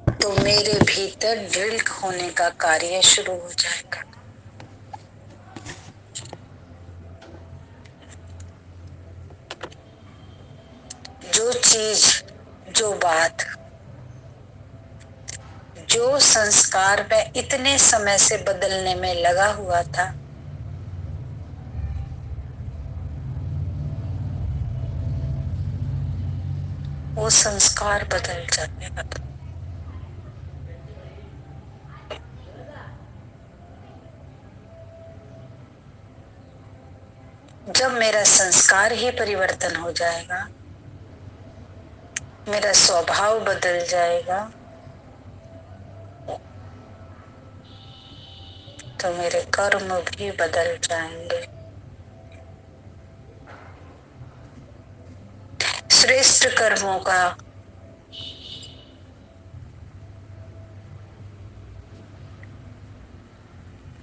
तो मेरे भीतर ड्रिल होने का कार्य शुरू हो जाएगा। जो चीज, जो बात, जो संस्कार मैं इतने समय से बदलने में लगा हुआ था, वो संस्कार बदल जाएगा। जब मेरा संस्कार ही परिवर्तन हो जाएगा, मेरा स्वभाव बदल जाएगा, तो मेरे कर्म भी बदल जाएंगे। श्रेष्ठ कर्मों का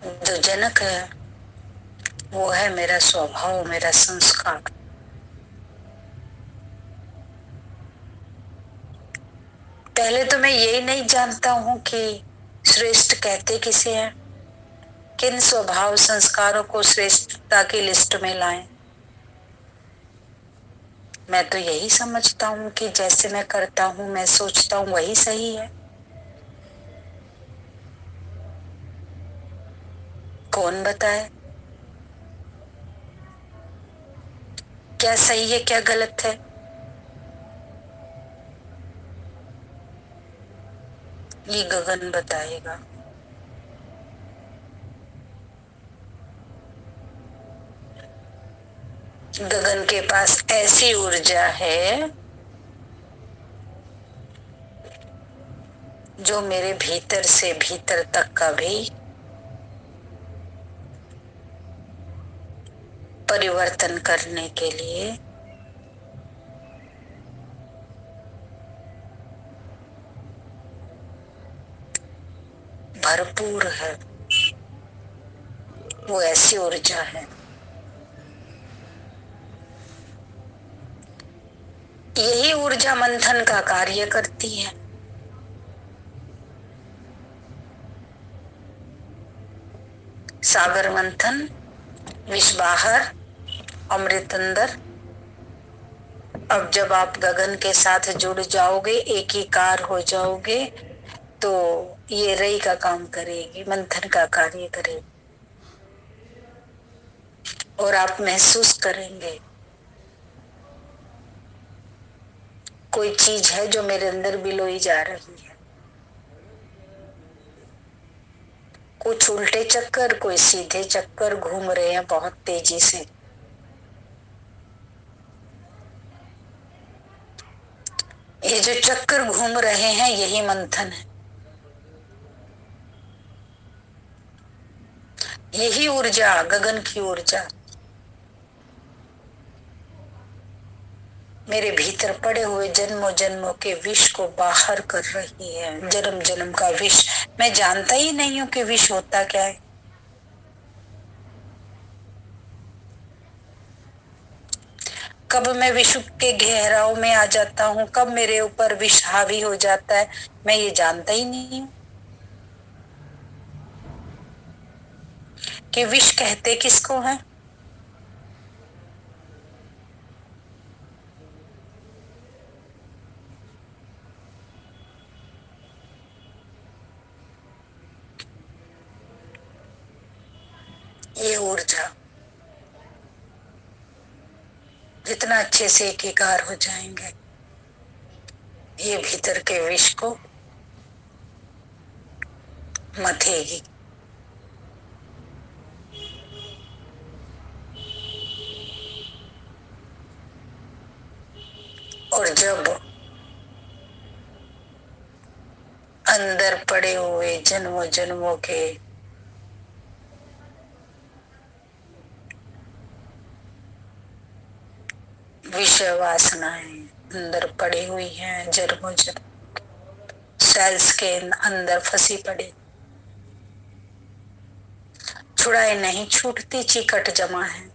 जो जनक है वो है मेरा स्वभाव, मेरा संस्कार। पहले तो मैं यही नहीं जानता हूं कि श्रेष्ठ कहते किसे हैं, किन स्वभाव संस्कारों को श्रेष्ठता की लिस्ट में लाएं। मैं तो यही समझता हूं कि जैसे मैं करता हूं, मैं सोचता हूं, वही सही है। कौन बताए क्या सही है क्या गलत है? ये गगन बताएगा। गगन के पास ऐसी ऊर्जा है जो मेरे भीतर से भीतर तक का भी परिवर्तन करने के लिए भरपूर है। वो ऐसी ऊर्जा है। यही ऊर्जा मंथन का कार्य करती है। सागर मंथन, विष बाहर, अमृत अंदर। अब जब आप गगन के साथ जुड़ जाओगे, एकीकार हो जाओगे, तो ये रई का काम करेगी, मंथन का कार्य करेगी। और आप महसूस करेंगे कोई चीज है जो मेरे अंदर बिलोई जा रही है। कुछ उल्टे चक्कर, कोई सीधे चक्कर घूम रहे हैं बहुत तेजी से। ये जो चक्कर घूम रहे हैं यही मंथन है। यही ऊर्जा, गगन की ऊर्जा मेरे भीतर पड़े हुए जन्मों जन्मों के विष को बाहर कर रही है। जन्म जन्म का विष मैं जानता ही नहीं हूं कि विष होता क्या है। कब मैं विष के गहराव में आ जाता हूं, कब मेरे ऊपर विष हावी हो जाता है, मैं ये जानता ही नहीं हूं कि विष कहते किसको है। ये ऊर्जा जितना अच्छे से एकीकार हो जाएंगे, ये भीतर के विष को मथेगी। और जब अंदर पड़े हुए जन्मों जन्मों के विषय वासनाएं अंदर पड़ी हुई हैं, जन्मों जन्म सेल्स के अंदर फंसी पड़ी, छुड़ाए नहीं छूटती, चिकट जमा है।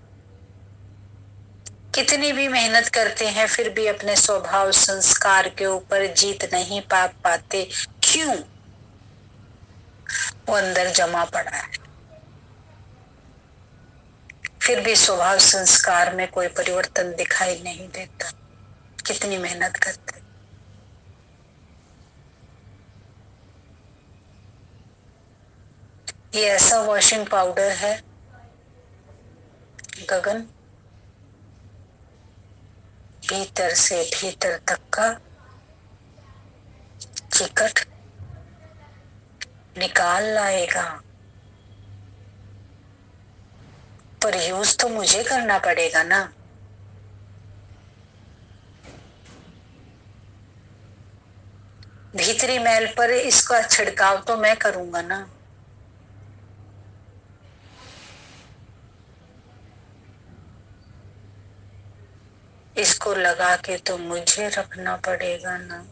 कितनी भी मेहनत करते हैं फिर भी अपने स्वभाव संस्कार के ऊपर जीत नहीं पा पाते। क्यों? वो अंदर जमा पड़ा है। फिर भी स्वभाव संस्कार में कोई परिवर्तन दिखाई नहीं देता। कितनी मेहनत करते। ये ऐसा वॉशिंग पाउडर है गगन, भीतर से भीतर तक का चिकट निकाल लाएगा। पर यूज तो मुझे करना पड़ेगा ना। भीतरी मैल पर इसका छिड़काव तो मैं करूंगा ना। इसको लगा के तो मुझे रखना पड़ेगा ना।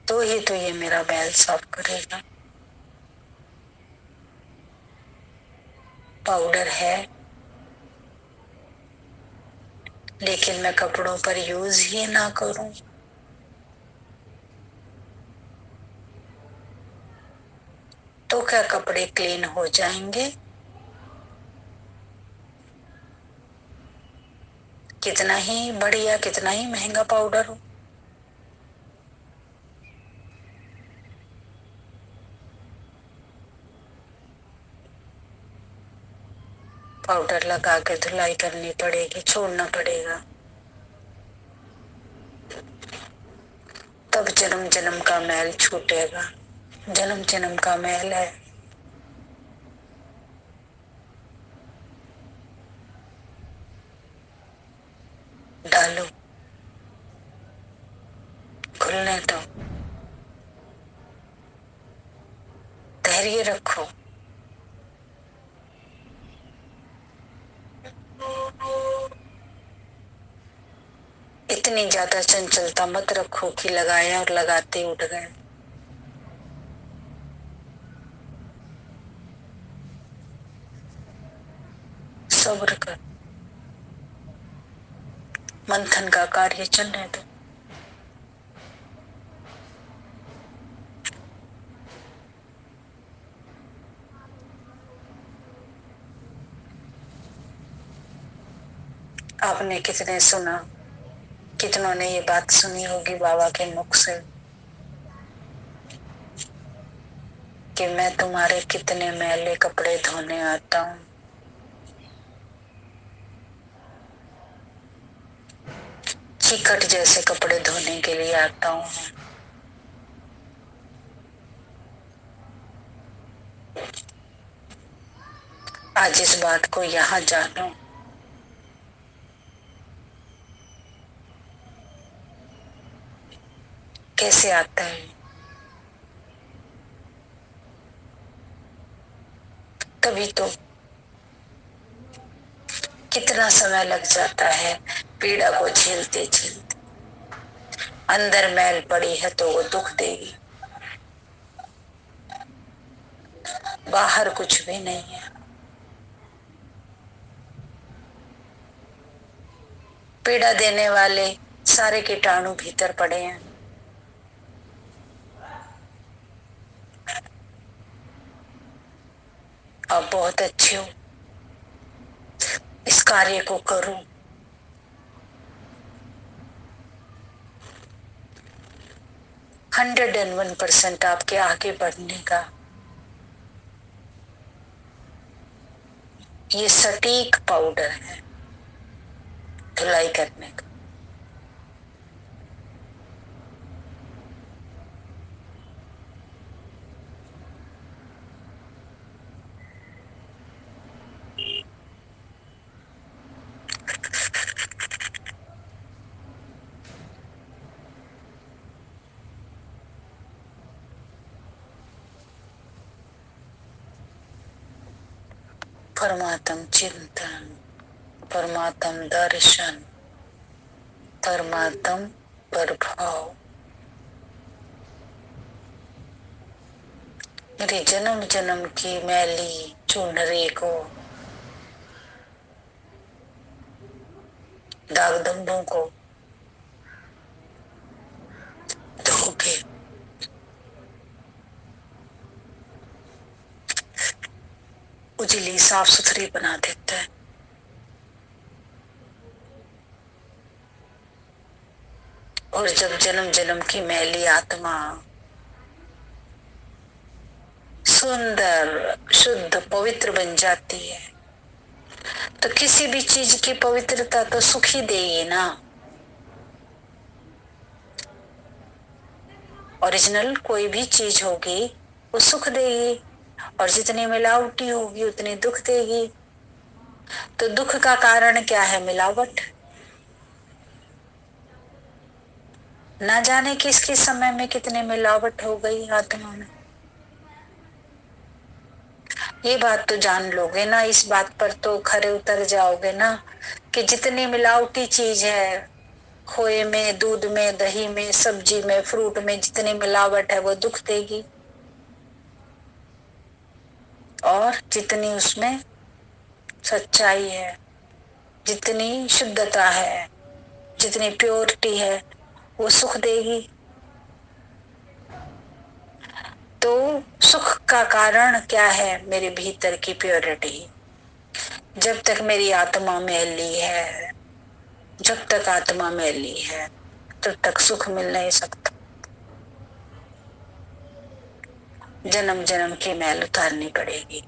तो ही तो ये मेरा बैल साफ करेगा। पाउडर है लेकिन मैं कपड़ों पर यूज ही ना करूं तो क्या कपड़े क्लीन हो जाएंगे? कितना ही बढ़िया, कितना ही महंगा पाउडर हो, पाउडर लगा के धुलाई करनी पड़ेगी, छोड़ना पड़ेगा। तब जन्म जन्म का मैल छूटेगा। जन्म जन्म का मैल है। डालो, खुलने दो, धैर्य रखो। इतनी ज्यादा चंचलता मत रखो कि लगाया और लगाते उठ गए। सब्र कर, मंथन का कार्य चलने दो। आपने कितने सुना, कितनों ने ये बात सुनी होगी बाबा के मुख से कि मैं तुम्हारे कितने मैले कपड़े धोने आता हूं। चिकट जैसे कपड़े धोने के लिए आता हूं मैं। आज इस बात को यहां जानो। कैसे आता है? तभी तो कितना समय लग जाता है पीड़ा को झेलते झेलते। अंदर मैल पड़ी है तो वो दुख देगी, बाहर कुछ भी नहीं है। पीड़ा देने वाले सारे कीटाणु भीतर पड़े हैं। आप बहुत अच्छे हो, इस कार्य को करो। 101% आपके आगे बढ़ने का ये सटीक पाउडर है धुलाई करने का। परमात्म चिंतन, परमात्म दर्शन, परमात्म प्रभाव। मेरे जन्म जन्म की मैली चुनरी को दाग धब्बों को धो के उजली साफ सुथरी बना देता है। और जब जन्म जन्म की मैली आत्मा सुंदर शुद्ध पवित्र बन जाती है, तो किसी भी चीज की पवित्रता तो सुख ही देगी ना। ओरिजिनल कोई भी चीज होगी वो सुख देगी, और जितनी मिलावटी होगी उतनी दुख देगी। तो दुख का कारण क्या है? मिलावट। ना जाने किस किस समय में कितनी मिलावट हो गई आत्मा में। ये बात तो जान लोगे ना, इस बात पर तो खरे उतर जाओगे ना कि जितनी मिलावटी चीज है, खोए में, दूध में, दही में, सब्जी में, फ्रूट में जितनी मिलावट है वो दुख देगी। और जितनी उसमें सच्चाई है, जितनी शुद्धता है, जितनी प्योरिटी है, वो सुख देगी। तो सुख का कारण क्या है? मेरे भीतर की प्योरिटी। जब तक मेरी आत्मा मैली है, जब तक आत्मा मैली है, तब तक सुख मिल नहीं सकता। जन्म जन्म की मैल उतारनी पड़ेगी।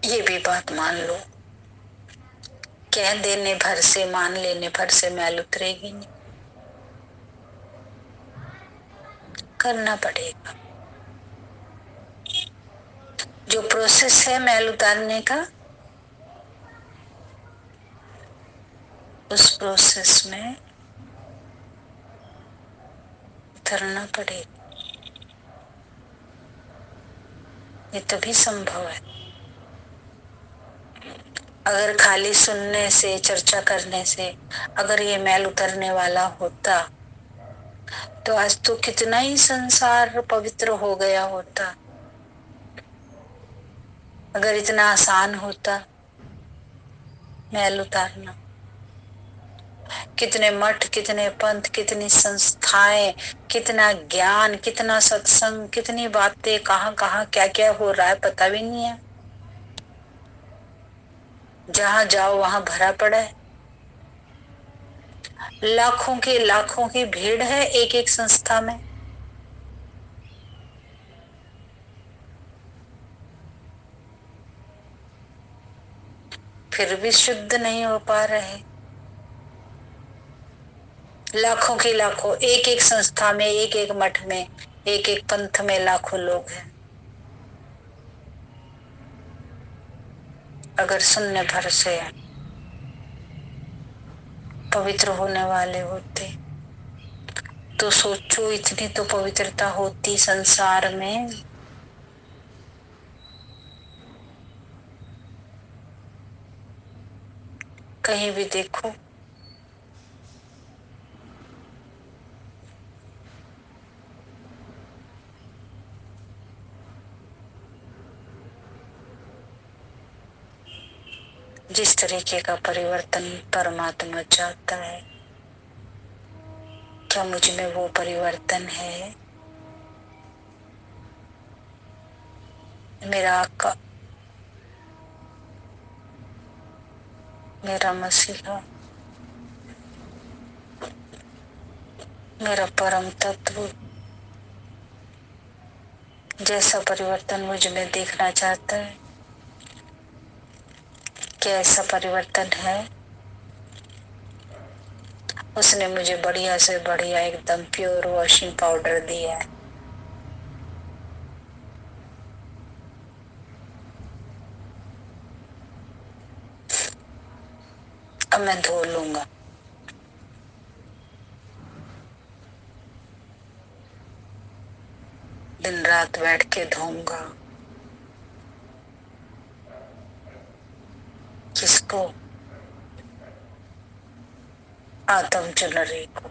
ये भी बात मान लो, कह देने भर से, मान लेने भर से मैल उतरेगी नहीं, करना पड़ेगा। जो प्रोसेस है मैल उतारने का, उस प्रोसेस में उतरना पड़ेगा। ये तभी संभव है। अगर खाली सुनने से, चर्चा करने से अगर ये मैल उतरने वाला होता, तो आज तो कितना ही संसार पवित्र हो गया होता। अगर इतना आसान होता मैल उतारना, कितने मठ, कितने पंथ, कितनी संस्थाएं, कितना ज्ञान, कितना सत्संग, कितनी बातें, कहाँ कहाँ क्या क्या हो रहा है पता भी नहीं है। जहां जाओ वहां भरा पड़ा है। लाखों की भीड़ है एक एक संस्था में, फिर भी शुद्ध नहीं हो पा रहे। लाखों की लाखों, एक एक संस्था में, एक एक मठ में, एक एक पंथ में लाखों लोग हैं। अगर सुनने भर से पवित्र होने वाले होते, तो सोचो इतनी तो पवित्रता होती संसार में। कहीं भी देखो, जिस तरीके का परिवर्तन परमात्मा चाहता है, क्या मुझ में वो परिवर्तन है? मेरा आका, मेरा मसीहा, मेरा परम तत्व जैसा परिवर्तन मुझ में देखना चाहता है, क्या ऐसा परिवर्तन है? उसने मुझे बढ़िया से बढ़िया एकदम प्योर वॉशिंग पाउडर दिया है। अब मैं धो लूंगा। दिन रात बैठ के धोऊंगा। किसको? आत्म चुनरी को।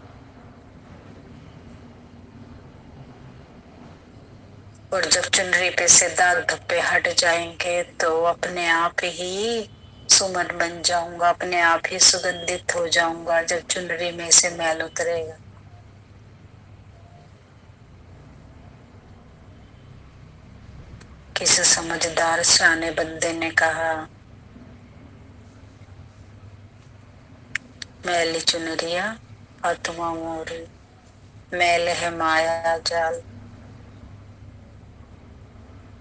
और जब चुनरी पे से दाग धब्बे हट जाएंगे तो अपने आप ही सुमन बन जाऊंगा, अपने आप ही सुगंधित हो जाऊंगा जब चुनरी में से मैल उतरेगा। किसी समझदार सियाने बंदे ने कहा, मैली चुनरिया आत्मा मोरी, मैल है माया जाल।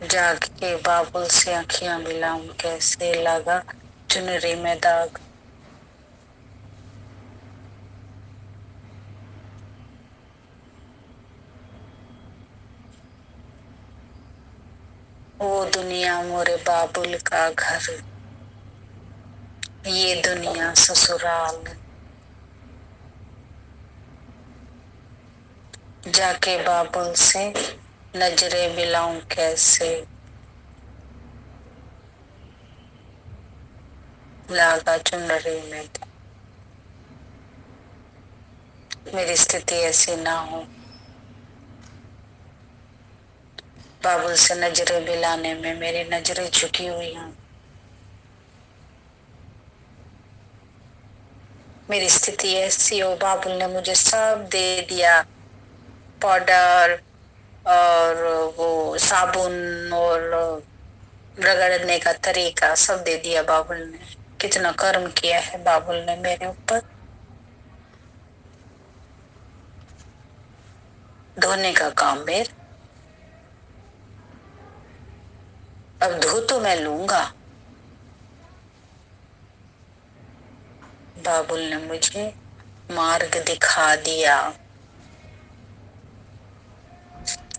जाग के बाबुल से आंखियां मिलाऊं कैसे, लगा चुनरी में दाग। वो दुनिया मोरे बाबुल का घर, ये दुनिया ससुराल। जाके बाबुल से नजरें मिलाऊं कैसे, लागा चुनरी में। मेरी स्थिति ऐसी ना हो, बाबुल से नजरें मिलाने में मेरी नजरें झुकी हुई हैं। मेरी स्थिति ऐसी हो, बाबुल ने मुझे सब दे दिया, पाउडर और वो साबुन और रगड़ने का तरीका सब दे दिया बाबुल ने। कितना कर्म किया है बाबुल ने मेरे ऊपर। धोने का काम मेरा। अब धो तो मैं लूंगा। बाबुल ने मुझे मार्ग दिखा दिया।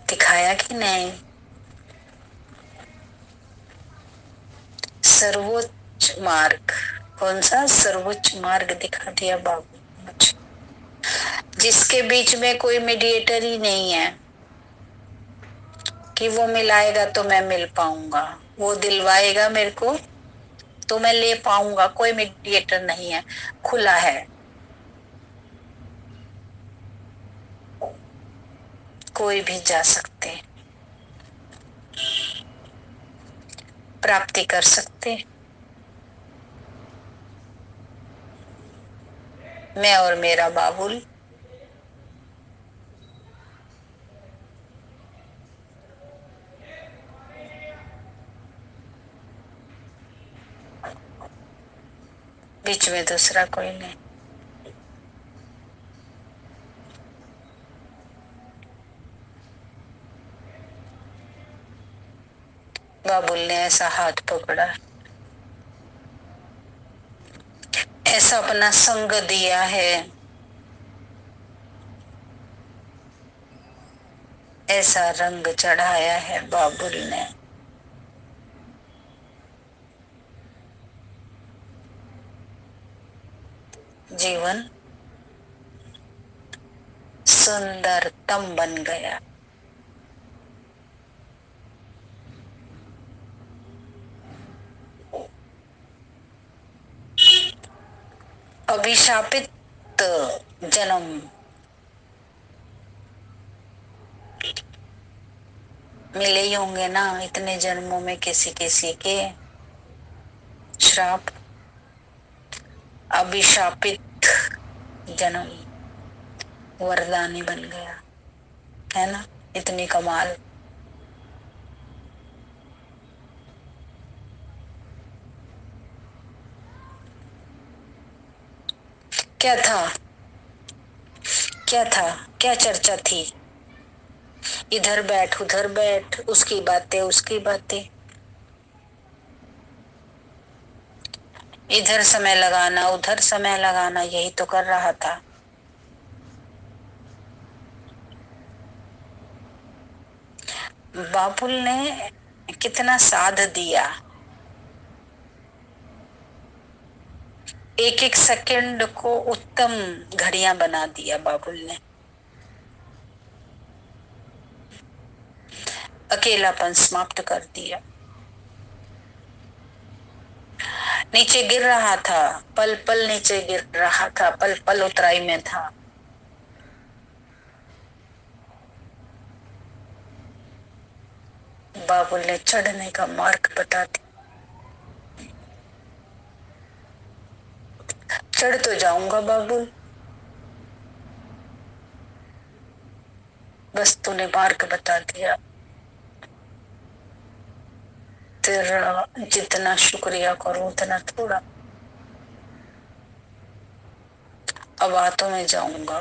दिखाया कि नहीं? सर्वोच्च मार्ग। कौन सा सर्वोच्च मार्ग दिखा दिया बाबुल ने मुझे, जिसके बीच में कोई मीडिएटर ही नहीं है कि वो मिलाएगा तो मैं मिल पाऊंगा, वो दिलवाएगा मेरे को तो मैं ले पाऊंगा। कोई मीडिएटर नहीं है, खुला है। कोई भी जा सकते, प्राप्ति कर सकते। मैं और मेरा बाबुल। बीच में दूसरा कोई नहीं। बाबुल ने ऐसा हाथ पकड़ा, ऐसा अपना संग दिया है, ऐसा रंग चढ़ाया है बाबुल ने। जीवन सुंदरतम बन गया। अभिशापित जन्म, मिले ही होंगे ना इतने जन्मों में किसी किसी के श्राप। अभिशापित जन्म वरदानी बन गया, है ना? इतनी कमाल। क्या था? क्या था? क्या चर्चा थी? इधर बैठ उधर बैठ, उसकी बातें उसकी बातें, इधर समय लगाना उधर समय लगाना, यही तो कर रहा था। बाबुल ने कितना साथ दिया। एक एक सेकंड को उत्तम घड़ियां बना दिया बाबुल ने। अकेलापन समाप्त कर दिया। नीचे गिर रहा था, पल पल नीचे गिर रहा था, पल पल उतराई में था। बाबुल ने चढ़ने का मार्ग बता दिया। चढ़ तो जाऊंगा बाबुल, बस तूने मार्ग बता दिया। तेरा जितना शुक्रिया करूं उतना थोड़ा। अब बातों में जाऊंगा।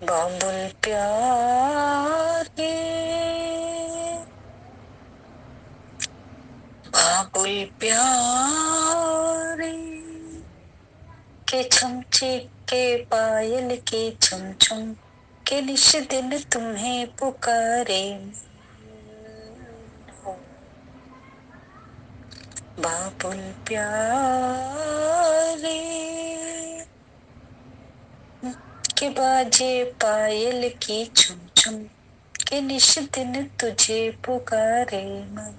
बाबुल प्यारे, बाबुल प्यारे, के छमचे के पायल के छम छम, के निश दिन तुम्हें पुकारे। बाबुल प्यारे, के बाजे पायल की छुम छुम, के निश दिन तुझे पुकारे मन।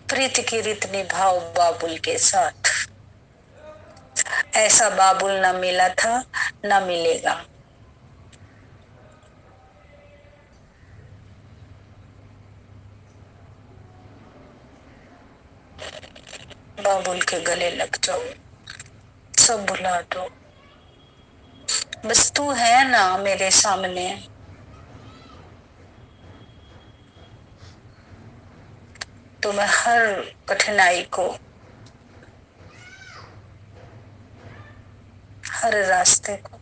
प्रीत की रीत निभाओ बाबुल के साथ। ऐसा बाबुल न मिला था, न मिलेगा। बाबुल के गले लग जाओ, सब भुला दो। बस तू है ना मेरे सामने, तो मैं हर कठिनाई को, हर रास्ते को,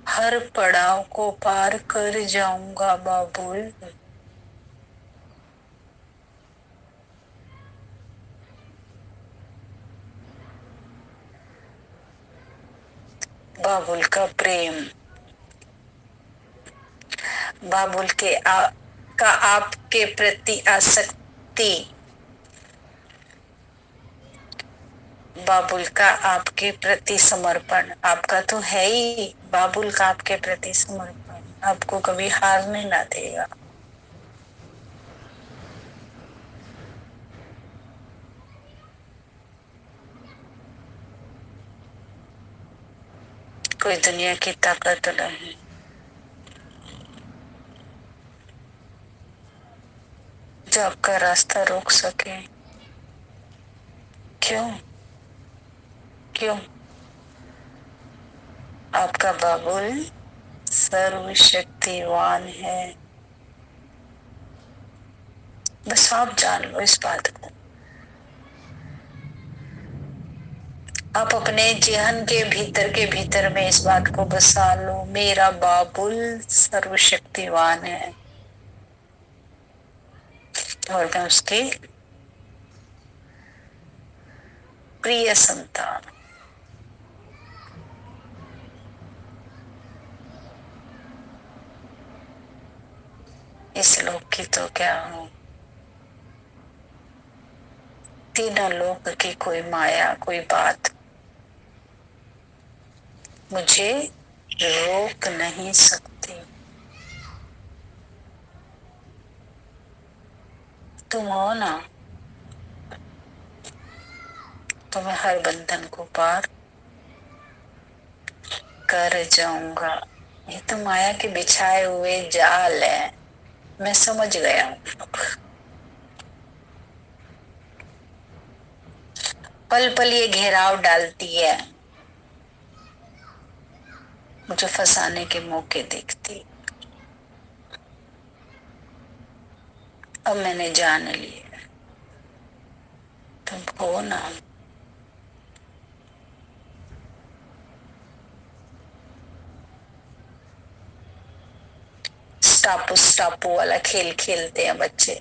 हर पड़ाव को पार कर जाऊंगा बाबुल। बाबुल का प्रेम, बाबुल का आपके प्रति आसक्ति, बाबुल का आपके प्रति समर्पण, आपका तो है ही बाबुल का आपके प्रति समर्पण, आपको कभी हारने ना देगा। कोई दुनिया की ताकत नहीं जो आपका रास्ता रोक सके। क्यों? क्यों? आपका बाबुल सर्वशक्तिवान है। बस आप जान लो इस बात को। आप अपने जेहन के भीतर में इस बात को बसा लो, मेरा बाबुल सर्वशक्तिवान है और मैं उसकी प्रिय संतान। इस लोक की तो क्या हूं, तीनों लोक की कोई माया, कोई बात मुझे रोक नहीं सकती। तुम हो ना, तो मैं हर बंधन को पार कर जाऊंगा। ये तो माया के बिछाए हुए जाल है, मैं समझ गया हूं। पल पल ये घेराव डालती है, मुझे फंसाने के मौके देखती। अब मैंने जान लिया, तुम हो ना। स्टापू स्टापू वाला खेल खेलते हैं बच्चे,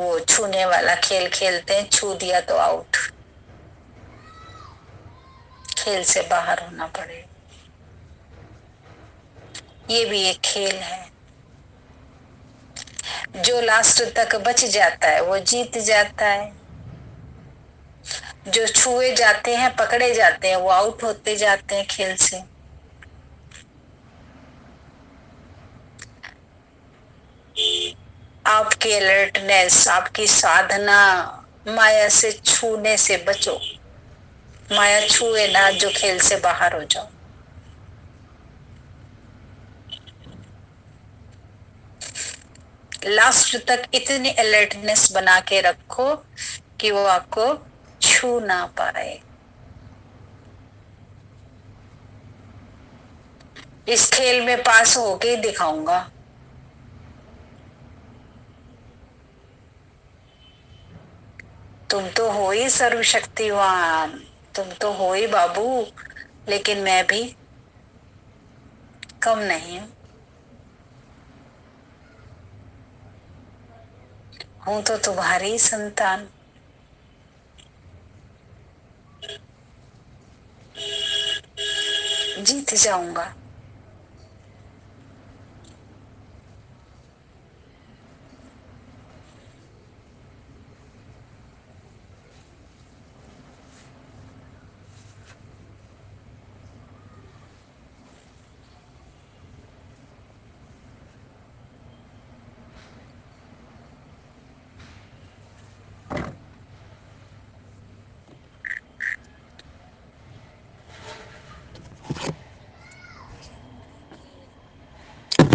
वो छूने वाला खेल खेलते हैं, छू दिया तो आउट, खेल से बाहर होना पड़ेगा। ये भी एक खेल है। जो लास्ट तक बच जाता है वो जीत जाता है, जो छुए जाते हैं, पकड़े जाते हैं, वो आउट होते जाते हैं खेल से। आपकी अलर्टनेस, आपकी साधना, माया से छूने से बचो। माया छुए ना जो खेल से बाहर हो जाओ। लास्ट तक इतनी अलर्टनेस बना के रखो कि वो आपको छू ना पाए। इस खेल में पास होके ही दिखाऊंगा। तुम तो हो ही सर्वशक्तिवान, तुम तो हो ही बाबू, लेकिन मैं भी कम नहीं हूं। हूं तो तुम्हारी संतान। जीत जाऊंगा।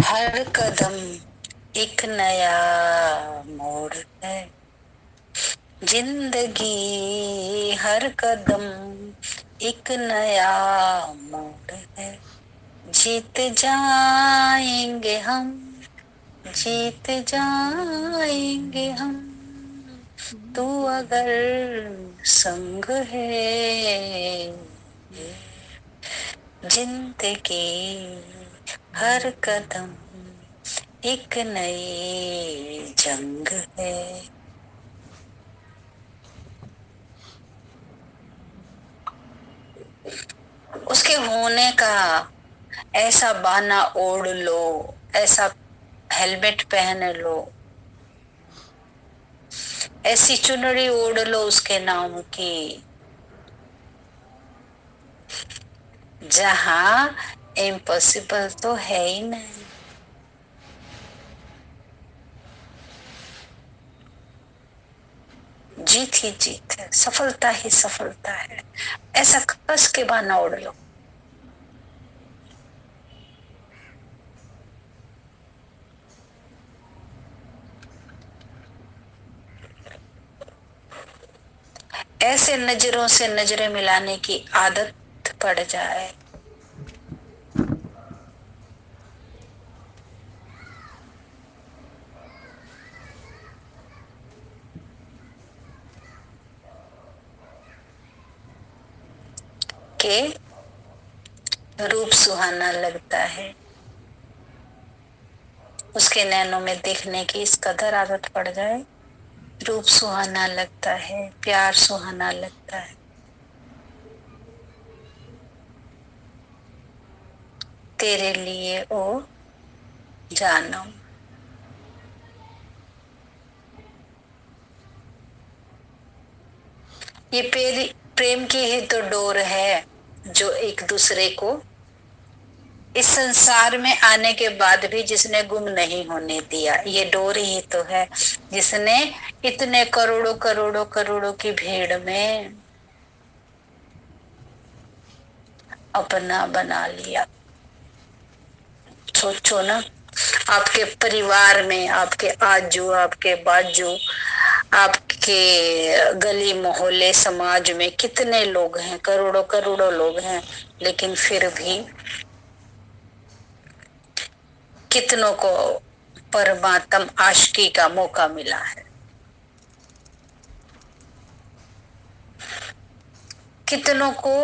हर कदम एक नया मोड़ है, जिंदगी हर कदम एक नया मोड़ है। जीत जाएंगे हम, जीत जाएंगे हम, तू अगर संग है। जिंदगी हर कदम एक नई जंग है। उसके होने का ऐसा बाना ओढ़ लो, ऐसा हेलमेट पहन लो, ऐसी चुनरी ओढ़ लो उसके नाम की, जहां इम्पॉसिबल तो है ही नहीं। जीत ही जीत है, सफलता ही सफलता है। ऐसा कस के बाना ओढ़ लो। ऐसे नजरों से नजरें मिलाने की आदत पड़ जाए कि रूप सुहाना लगता है, उसके नैनों में देखने की इस कदर आदत पड़ जाए, रूप सुहाना लगता है, प्यार सुहाना लगता है। तेरे लिए ओ जानम। ये प्रेम की ही तो डोर है, जो एक दूसरे को इस संसार में आने के बाद भी जिसने गुम नहीं होने दिया। ये डोर ही तो है जिसने इतने करोड़ों करोड़ों करोड़ों की भीड़ में अपना बना लिया। सोचो ना, आपके परिवार में, आपके आजू, आपके बाजू, आपके गली मोहल्ले समाज में कितने लोग हैं, करोड़ों करोड़ों लोग हैं, लेकिन फिर भी कितनों को परमात्म आशिकी का मौका मिला है। कितनों को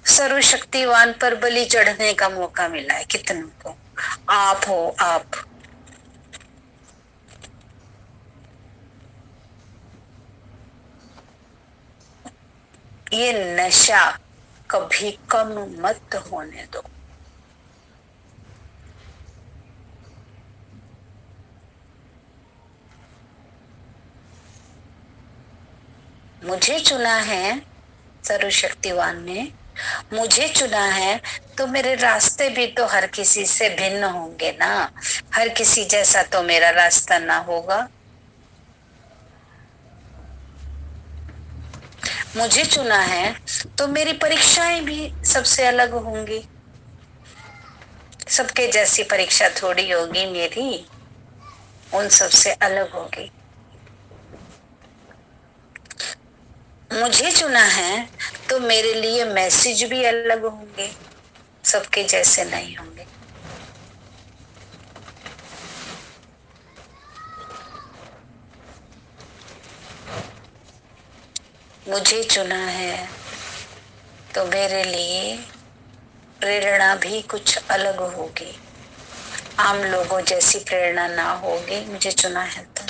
सर्वशक्तिवान पर बलि चढ़ने का मौका मिला है, कितनों को। आप हो, आप। ये नशा कभी कम मत होने दो। मुझे चुना है, सर्वशक्तिवान ने मुझे चुना है, तो मेरे रास्ते भी तो हर किसी से भिन्न होंगे ना। हर किसी जैसा तो मेरा रास्ता ना होगा। मुझे चुना है तो मेरी परीक्षाएं भी सबसे अलग होंगी। सबके जैसी परीक्षा थोड़ी होगी मेरी, उन सबसे अलग होगी। मुझे चुना है तो मेरे लिए मैसेज भी अलग होंगे, सबके जैसे नहीं होंगे। मुझे चुना है तो मेरे लिए प्रेरणा भी कुछ अलग होगी। आम लोगों जैसी प्रेरणा ना होगी, मुझे चुना है तो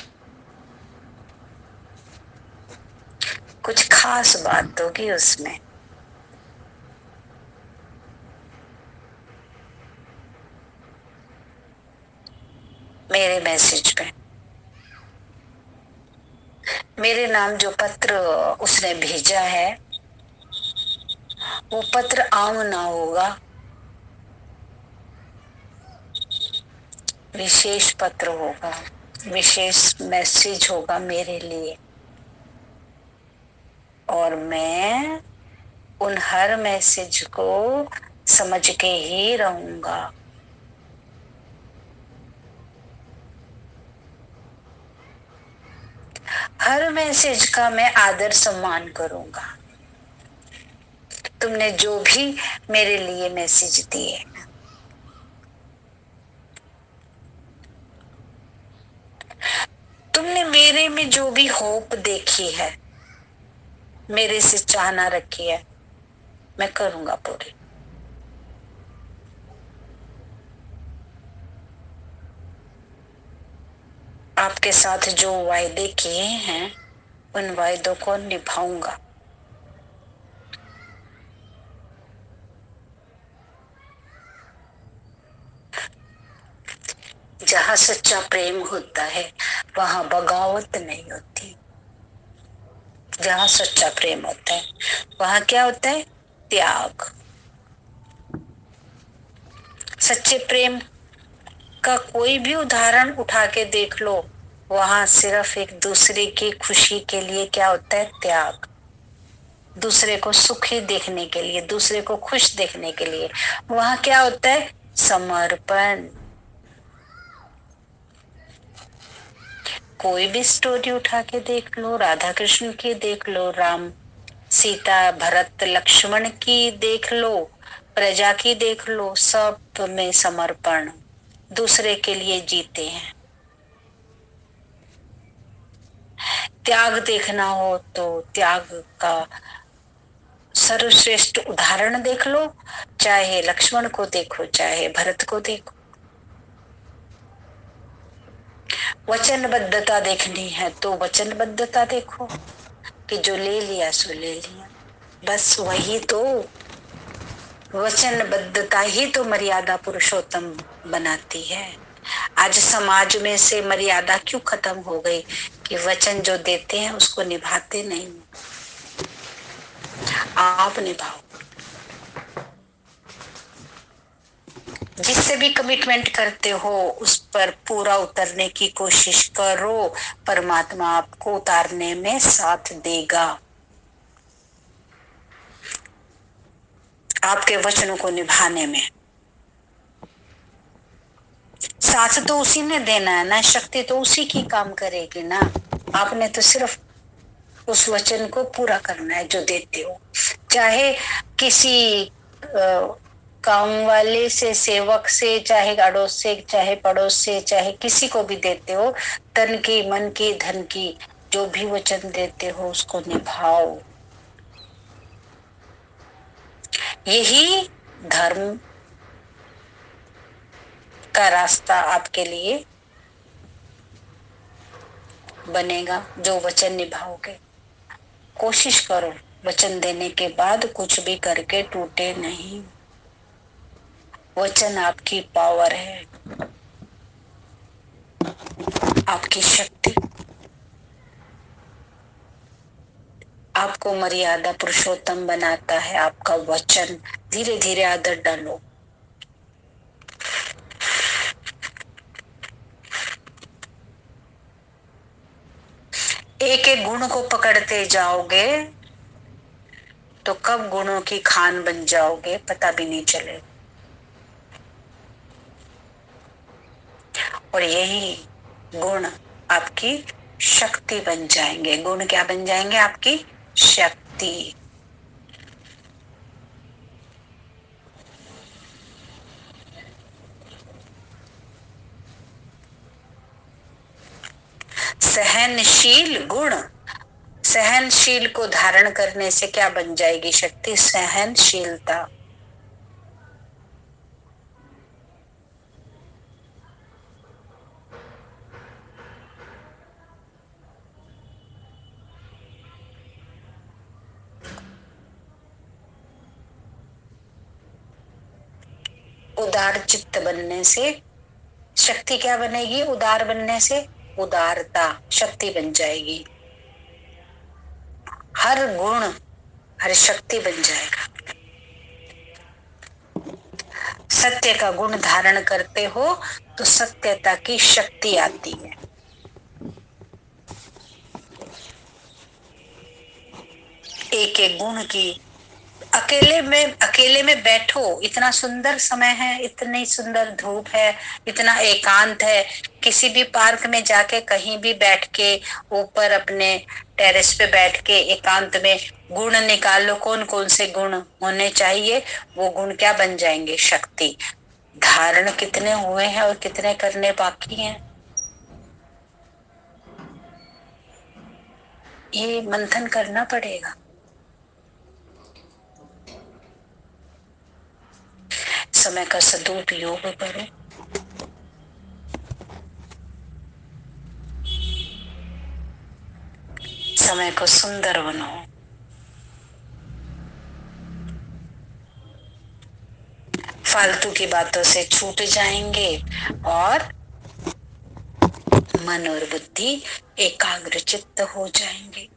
कुछ खास बात होगी उसमें। मेरे मैसेज पे मेरे नाम जो पत्र उसने भेजा है, वो पत्र आम ना होगा, विशेष पत्र होगा, विशेष मैसेज होगा मेरे लिए। और मैं उन हर मैसेज को समझ के ही रहूंगा। हर मैसेज का मैं आदर सम्मान करूंगा। तुमने जो भी मेरे लिए मैसेज दिए, तुमने मेरे में जो भी होप देखी है, मेरे से चाहना रखी है, मैं करूंगा पूरी। आपके साथ जो वायदे किए हैं, उन वायदों को निभाऊंगा। जहां सच्चा प्रेम होता है वहां बगावत नहीं होती। जहां सच्चा प्रेम होता है वहां क्या होता है? त्याग। सच्चे प्रेम का कोई भी उदाहरण उठा के देख लो, वहां सिर्फ एक दूसरे की खुशी के लिए क्या होता है? त्याग। दूसरे को सुखी देखने के लिए, दूसरे को खुश देखने के लिए वहां क्या होता है? समर्पण। कोई भी स्टोरी उठा के देख लो, राधा कृष्ण की देख लो, राम सीता भरत लक्ष्मण की देख लो, प्रजा की देख लो, सब में समर्पण, दूसरे के लिए जीते हैं। त्याग देखना हो तो त्याग का सर्वश्रेष्ठ उदाहरण देख लो, चाहे लक्ष्मण को देखो चाहे भरत को देखो। वचनबद्धता देखनी है तो वचनबद्धता देखो, कि जो ले लिया सो ले लिया, बस वही तो। वचनबद्धता ही तो मर्यादा पुरुषोत्तम बनाती है। आज समाज में से मर्यादा क्यों खत्म हो गई? कि वचन जो देते हैं उसको निभाते नहीं। आप निभाओ, जिससे भी कमिटमेंट करते हो उस पर पूरा उतरने की कोशिश करो। परमात्मा आपको उतारने में साथ देगा, आपके वचनों को निभाने में। साथ तो उसी ने देना है ना, शक्ति तो उसी की काम करेगी ना। आपने तो सिर्फ उस वचन को पूरा करना है जो देते हो। चाहे किसी काम वाले से, सेवक से, चाहे अड़ोस से, चाहे पड़ोस से, चाहे किसी को भी देते हो, तन की मन की धन की जो भी वचन देते हो उसको निभाओ। यही धर्म का रास्ता आपके लिए बनेगा, जो वचन निभाओगे। कोशिश करो वचन देने के बाद कुछ भी करके टूटे नहीं। वचन आपकी पावर है, आपकी शक्ति। आपको मर्यादा पुरुषोत्तम बनाता है आपका वचन। धीरे धीरे आदत डालो। एक एक गुण को पकड़ते जाओगे तो कब गुणों की खान बन जाओगे पता भी नहीं चलेगा। और यही गुण आपकी शक्ति बन जाएंगे। गुण क्या बन जाएंगे? आपकी शक्ति। सहनशील गुण, सहनशील को धारण करने से क्या बन जाएगी शक्ति? सहनशीलता। उदार चित्त बनने से शक्ति क्या बनेगी? उदार बनने से उदारता शक्ति बन जाएगी। हर गुण हर शक्ति बन जाएगा। सत्य का गुण धारण करते हो तो सत्यता की शक्ति आती है। एक एक गुण की अकेले में बैठो। इतना सुंदर समय है, इतनी सुंदर धूप है, इतना एकांत है। किसी भी पार्क में जाके कहीं भी बैठ के, ऊपर अपने टेरेस पे बैठ के एकांत में गुण निकालो। कौन कौन से गुण होने चाहिए? वो गुण क्या बन जाएंगे? शक्ति। धारण कितने हुए हैं और कितने करने बाकी हैं, ये मंथन करना पड़ेगा। समय का सदुपयोग करो। समय को सुंदर बनाओ। फालतू की बातों से छूट जाएंगे और मन और बुद्धि एकाग्र चित्त हो जाएंगे।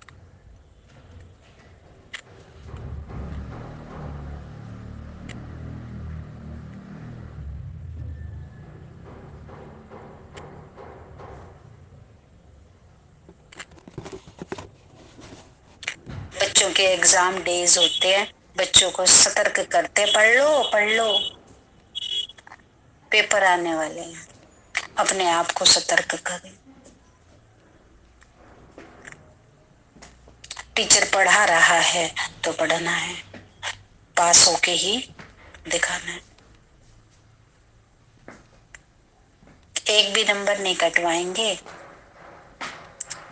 बच्चों के एग्जाम डेज होते हैं, बच्चों को सतर्क करते, पढ़ लो पढ़ लो, पेपर आने वाले हैं। अपने आप को सतर्क करें। टीचर पढ़ा रहा है तो पढ़ना है, पास होके ही दिखाना है। एक भी नंबर नहीं कटवाएंगे,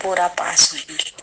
पूरा पास होंगे।